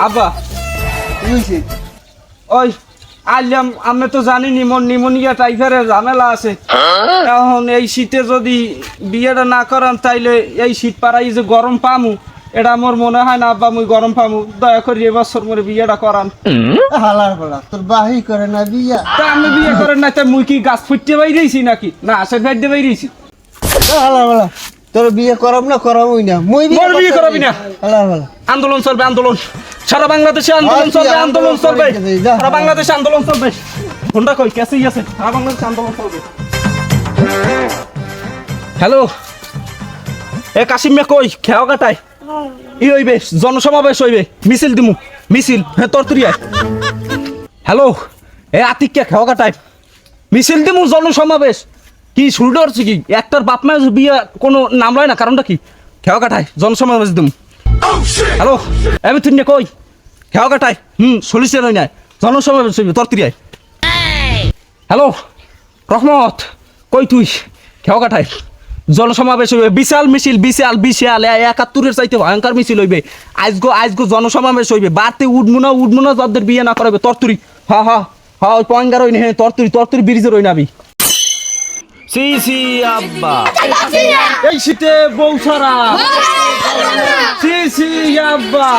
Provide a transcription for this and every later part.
আব্বা ওই আইলাম, আমি তো জানি নিমোনিয়া টাইফারের ঝামেলা আছে। এখন এই শীতে যদি বিয়েটা না করান তাইলে এই শীত পাড়াই যে গরম পামু, এটা আমার মনে হয় না আব্বা মুই গরম পামু। দয়া করে এবছর মোরে বিয়েটা করান। হালার বলা তোর বাহি করে না বিয়া। তা আমি বিয়ে করেন না, তা মুই কি গাছ ফুটতে বাইরেছি নাকি না আশা ফেটতে বাইরেছি? হালার বলা তোর বিয়ে করাম না করাবই না, মুই বিয়ে করাবি না। হালার বলা আন্দোলন চলবে, আন্দোলন সারা বাংলাদেশে আন্দোলন চলবে, আন্দোলন চলবে সারা বাংলাদেশে আন্দোলন চলবে। ফোনটা কই কেসেই আছে, সারা বাংলাদেশে আন্দোলন চলবে। হ্যালো, এ কাশিম মে কই খেয়াও কাটায় ই হইবে, জনসমাবেশ হইবে, মিছিল দিমু, মিছিল হ্যাঁ তরতুরি আয়। হ্যালো, এ আতিককে খেয়াও কাটায় মিছিল দিমু, জনসমাবেশ। কি শুরু করছি কি একটার বাপ মায়ের বিয়ে কোনো নাম লয় না, কারণটা কি? খেয়াও কাটায় জনসমাবেশ দিমু। হ্যালো, আমি তুই নে কই খেয়াও কাটায় সলিসে নয় নাই জনসমাবেশ হইবে তরতুরি আয়। হ্যালো রহমত, কই তুই খেয়াও কাটায় জনসমাবেশ হইবে, বিশাল মিছিল, বিশাল বিশাল ৭১-এর চাইতে ভয়ঙ্কর মিছিল হইবে। আজগো জনসমাবেশ হইবে, বাড়তে উঠবো না যাদের বিয়ে না করাবে তরতুরি। হ্যাঁ হ্যাঁ হ্যাঁ ওই পয়েঙ্গার ওই হ্যাঁ তরতুরি ব্রিজের ওই নাবি। সি সি আব্বা এই শীতে বউ ছাড়া, সি সি আব্বা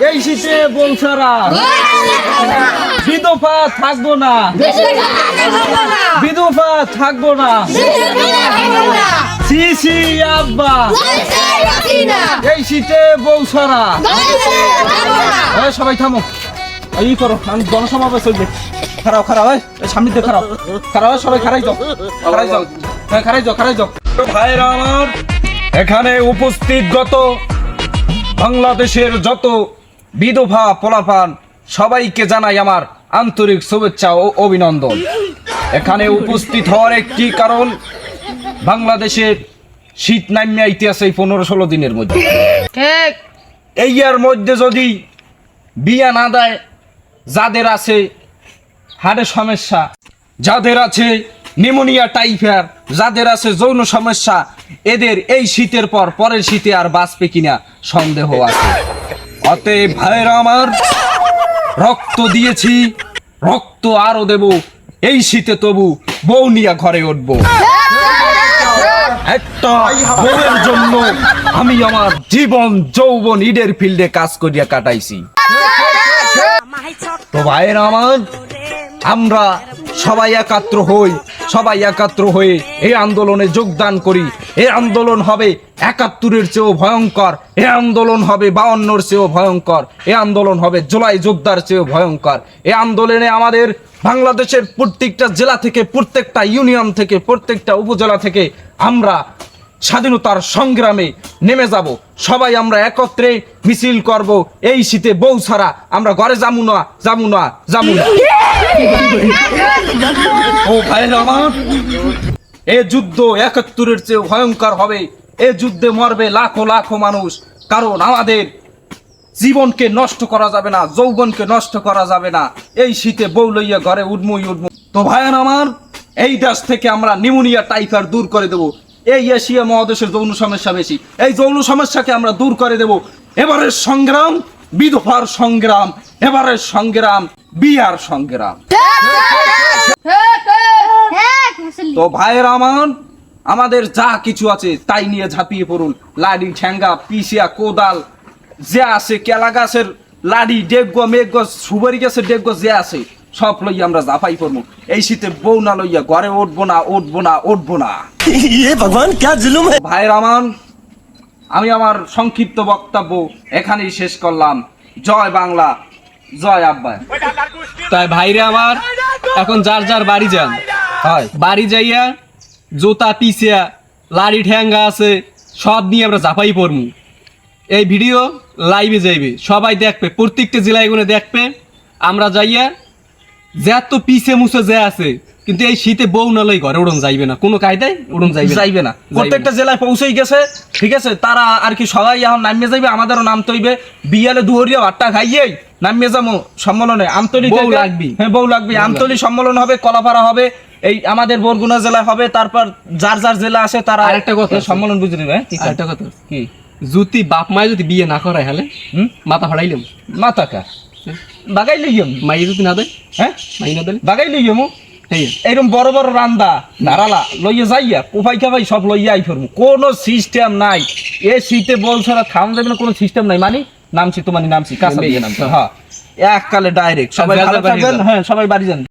এই শীতে বউ ছাড়া, বিধবা থাকবো না, বিধবা থাকবো না, সি সি আব্বা এই শীতে বউ ছাড়া। সবাই থামো, এই করো, আমি জনসমাবেশ হইবে। খারাপ সামনে দিয়ে খারাপ সবাই খারাই যাও, খারাই যাও। ভাইরা আমার, এখানে উপস্থিত গত বাংলাদেশের যত বিধবা পোলাপান সবাইকে জানাই আমার আন্তরিক শুভেচ্ছা ও অভিনন্দন। এখানে উপস্থিত হওয়ার একটি কারণ, বাংলাদেশের শীত নামিয়ে আইতেছে এই 15-16 দিনের মধ্যে। এই এর মধ্যে যদি বিয়া না দেয়, যাদের আছে হার্টের সমস্যা, যাদের আছে নিউমোনিয়া টাইফার, যাদের আছে যৌন সমস্যা, এদের এই শীতের পর পরের শীতে আর বাঁচবে কিনা সন্দেহ আছে। অতএব ভাইরা আমার, রক্ত দিয়েছি, রক্ত আরো দেব, এই শীতে তবু বউ নিয়ে ঘরে উঠবো। একটা বউয়ের জন্য আমি আমার জীবন যৌবন ইডের ফিল্ডে কাজ করিয়া কাটাইছি। তো ভাইরা আমার, আমরা সবাই একাত্র হয়ে এই আন্দোলনে যোগদান করি। এই আন্দোলন হবে ৭১-এর চেয়েও ভয়ঙ্কর, এই আন্দোলন হবে ৫২-এর চেয়েও ভয়ঙ্কর, এই আন্দোলন হবে জুলাই যোদ্ধার চেয়েও ভয়ঙ্কর। এই আন্দোলনে আমাদের বাংলাদেশের প্রত্যেকটা জেলা থেকে, প্রত্যেকটা ইউনিয়ন থেকে, প্রত্যেকটা উপজেলা থেকে আমরা স্বাধীনতার সংগ্রামে নেমে যাব। সবাই আমরা একত্রে মিছিল করব। এই শীতে বউ ছাড়া আমরা ঘরে যাবো না। ও ভাইরা আমার, এ যুদ্ধ ৭১-এর চেয়ে ভয়ঙ্কর হবে। এ যুদ্ধে মরবে লাখো লাখো মানুষ, কারণ আমাদের জীবনকে নষ্ট করা যাবে না, যৌবনকে নষ্ট করা যাবে না। এই শীতে বউ লইয়া ঘরে উঠবো। তো ভাইরা আমার, এই দেশ থেকে আমরা নিউমোনিয়া টাইফার দূর করে দেবো। এই এশিয়া মহাদেশের যৌন সমস্যা বেশি, এই যৌন সমস্যাকে আমরা দূর করে দেব। এবারের সংগ্রাম বিধবার সংগ্রাম, এবারের সংগ্রাম বিয়ার সংগ্রাম। তো ভাইয়ের আমাদের যা কিছু আছে তাই নিয়ে ঝাঁপিয়ে পড়ুন। লাডি, ঠ্যাঙ্গা, পিসিয়া, কোদাল যে আছে, কেলা গাছের লাডি, ডেগ্গ, মেঘ, সুপারি গাছের ডেগ্গ যে আছে, সব লইয়া আমরা ঝাঁপাই পড়বো। এই শীতে বউ না লইয়া ঘরে উঠবো না। ভগবান ক্যা জুলুম হ্যায়। ভাইয়ের আমি আমার সংক্ষিপ্ত বক্তব্য এখানেই শেষ করলাম। জয় বাংলা, জয় আব্বা। তাই ভাইরে আমার, এখন যার যার বাড়ি যান, বাড়ি যাইয়া জোতা, পিছিয়া, লাড়ি, ঠ্যাঙ্গা আছে সব নিয়ে আমরা ঝাঁপাই পড়মু। এই ভিডিও লাইভে যাইবে, সবাই দেখবে, প্রত্যেকটা জেলায় এগুলো দেখবে। আমরা যাইয়া যত পিছে মুছে যে আছে, কিন্তু এই শীতে বউ না লই ঘরে উড়ন যাইবে না, কোনো কায়দায় উড়ন যাইবে না। প্রত্যেকটা জেলায় পৌঁছেই গেছে, ঠিক আছে। তারা আর কি সবাই এখন নামিয়ে যাইবে, আমাদেরও নামতে হইবে। বিয়ালে দুহরিয়া ভাতটা খাইয়েই নামিয়ে যাবো সম্মেলনে। আমতলি বউ লাগবে, হ্যাঁ বউ লাগবে। আমতলি সম্মেলন হবে, কলাপাড়া হবে, এই আমাদের বরগুনা জেলা হবে। তারপর যার যার জেলা আছে তারা আরেকটা কথা সম্মেলন বুঝে নেবে। আরেকটা কথা কি যদি বাপ মায় যদি বিয়ে না করায় হলে মাথা ফাড়াইলাম। মাথা কা বাগাই লইম মাই যদি না দেয়, হ্যাঁ মাই না দিলে বাগাই লইম এই এইরকম বড় বড় রান্দা ধারালা লইয়া যাইয়া কোপাই খাবাই সব লইয়া আই ফেরমু, কোনো সিস্টেম নাই। এ শীতে বল ছাড়া থাম যাবে না, কোনো সিস্টেম নাই। মানে নামছি তো মানে নামছি কাঁচা দিয়ে নামছি, হ্যাঁ এককালে ডাইরেক্ট। সবাই ভালো থাকবেন, হ্যাঁ সবাই বাড়ি যান।